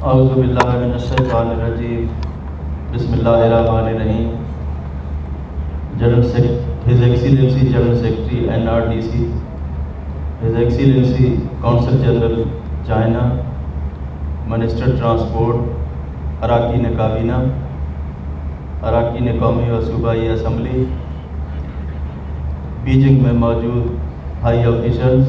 اعوذ باللہ من الشیطان الرجیم، بسم اللہ الرحمن الرحیم۔ His Excellency general secretary NRDC، his Excellency council general China, minister transport, اراکین کابینہ، اراکین قومی و صوبائی اسمبلی، بیجنگ میں موجود ہائی آفیشلز،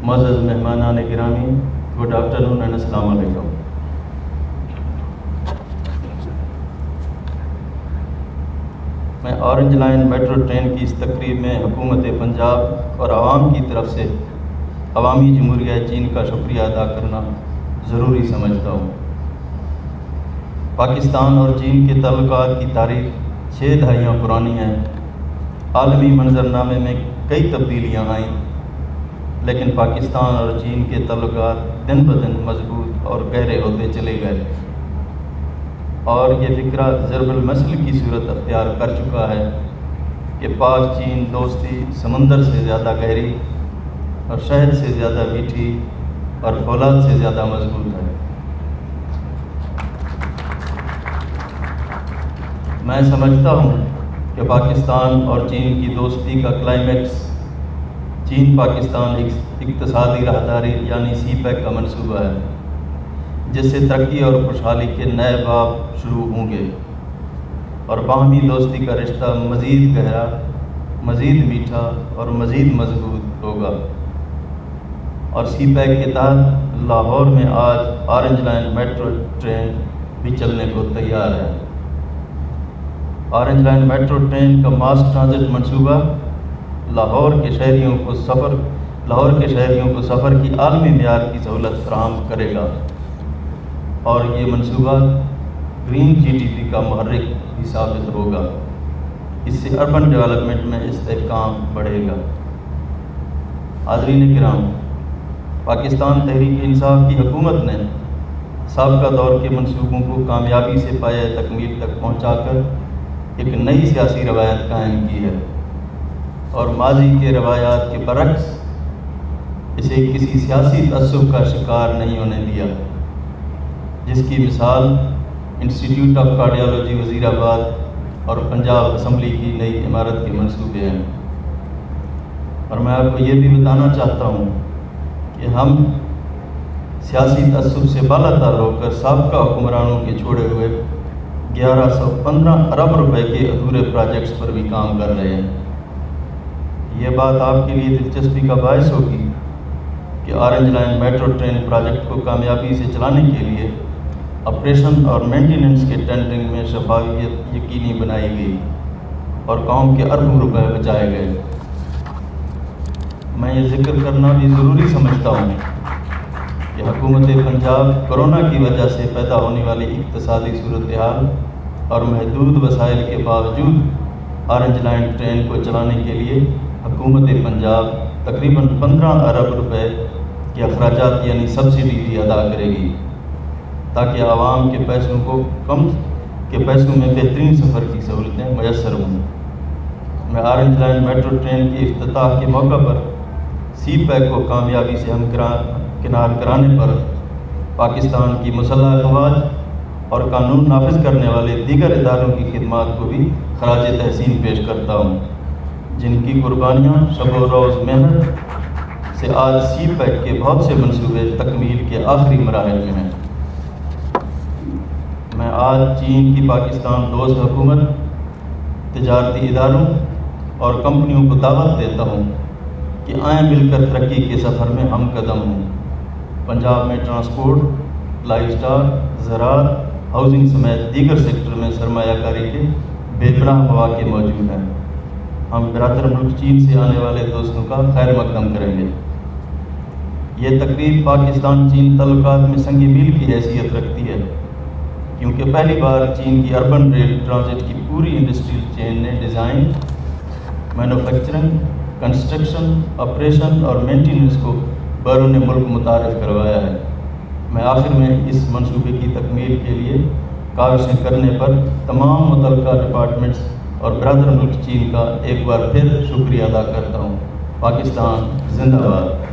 معزز مہمانان گرامی، گڈ آفٹرنون اینڈ السلام علیکم۔ میں اورنج لائن میٹرو ٹرین کی اس تقریب میں حکومت پنجاب اور عوام کی طرف سے عوامی جمہوریہ چین کا شکریہ ادا کرنا ضروری سمجھتا ہوں۔ پاکستان اور چین کے تعلقات کی تاریخ 6 دہائیاں پرانی ہے۔ عالمی منظرنامے میں کئی تبدیلیاں آئیں، لیکن پاکستان اور چین کے تعلقات دن بدن مضبوط اور گہرے ہوتے چلے گئے، اور یہ فکرہ ضرب المثل کی صورت اختیار کر چکا ہے کہ پاک چین دوستی سمندر سے زیادہ گہری اور شہد سے زیادہ میٹھی اور فولاد سے زیادہ مضبوط ہے۔ میں سمجھتا ہوں کہ پاکستان اور چین کی دوستی کا کلائمیکس چین پاکستان اقتصادی راہداری یعنی CPEC کا منصوبہ ہے، جس سے ترقی اور خوشحالی کے نئے باب شروع ہوں گے اور باہمی دوستی کا رشتہ مزید گہرا، مزید میٹھا اور مزید مضبوط ہوگا۔ اور CPEC کے تحت لاہور میں آج اورنج لائن میٹرو ٹرین بھی چلنے کو تیار ہے۔ اورنج لائن میٹرو ٹرین کا ماس ٹرانزٹ منصوبہ لاہور کے شہریوں کو سفر کی عالمی معیار کی سہولت فراہم کرے گا، اور یہ منصوبہ گرین GDP کا محرک بھی ثابت ہوگا۔ اس سے اربن ڈیولپمنٹ میں استحکام بڑھے گا۔ حاضرین کرام، پاکستان تحریک انصاف کی حکومت نے سابقہ دور کے منصوبوں کو کامیابی سے پایۂ تکمیل تک پہنچا کر ایک نئی سیاسی روایت قائم کی ہے، اور ماضی کے روایات کے برعکس اسے کسی سیاسی تعصب کا شکار نہیں ہونے دیا، جس کی مثال انسٹیٹیوٹ آف کارڈیالوجی وزیر آباد اور پنجاب اسمبلی کی نئی عمارت کے منصوبے ہیں۔ اور میں آپ کو یہ بھی بتانا چاہتا ہوں کہ ہم سیاسی تعصب سے بالا تر ہو کر سابقہ حکمرانوں کے چھوڑے ہوئے 1115 ارب روپے کے ادھورے پروجیکٹس پر بھی کام کر رہے ہیں۔ یہ بات آپ کے لیے دلچسپی کا باعث ہوگی کہ orange line metro train project کو کامیابی سے چلانے کے لیے آپریشن اور مینٹیننس کے ٹینڈرنگ میں شفافیت یقینی بنائی گئی اور قوم کے اربوں روپے بچائے گئے۔ میں یہ ذکر کرنا بھی ضروری سمجھتا ہوں کہ حکومت پنجاب کرونا کی وجہ سے پیدا ہونے والی اقتصادی صورتحال اور محدود وسائل کے باوجود اورنج لائن ٹرین کو چلانے کے لیے حکومت پنجاب تقریباً 15 ارب روپے کے اخراجات یعنی سبسڈی بھی ادا کرے گی، تاکہ عوام کے پیسوں میں بہترین سفر کی سہولتیں میسر ہوں۔ میں اورنج لائن میٹرو ٹرین کے افتتاح کے موقع پر CPEC کو کامیابی سے ہمکنار کرانے پر پاکستان کی مسلح افواج اور قانون نافذ کرنے والے دیگر اداروں کی خدمات کو بھی خراج تحسین پیش کرتا ہوں، جن کی قربانیاں شب و روز محنت سے آج CPEC کے بہت سے منصوبے تکمیل کے آخری مراحل میں ہیں۔ میں آج چین کی پاکستان دوست حکومت، تجارتی اداروں اور کمپنیوں کو دعوت دیتا ہوں کہ آئیں مل کر ترقی کے سفر میں ہم قدم ہوں۔ پنجاب میں ٹرانسپورٹ، لائف اسٹاک، زراعت، ہاؤسنگ سمیت دیگر سیکٹر میں سرمایہ کاری کے بے پناہ مواقع موجود ہیں۔ ہم برادر ملک چین سے آنے والے دوستوں کا خیر مقدم کریں گے۔ یہ تقریب پاکستان چین تعلقات میں سنگ میل کی حیثیت رکھتی ہے، کیونکہ پہلی بار چین کی اربن ریل ٹرانزٹ کی پوری انڈسٹریل چین نے ڈیزائن، مینوفیکچرنگ، کنسٹرکشن، آپریشن اور مینٹیننس کو بیرون ملک متعارف کروایا ہے۔ میں آخر میں اس منصوبے کی تکمیل کے لیے کاوشیں کرنے پر تمام متعلقہ ڈپارٹمنٹس اور برادر ملک چین کا ایک بار پھر شکریہ ادا کرتا ہوں۔ پاکستان زندہ باد۔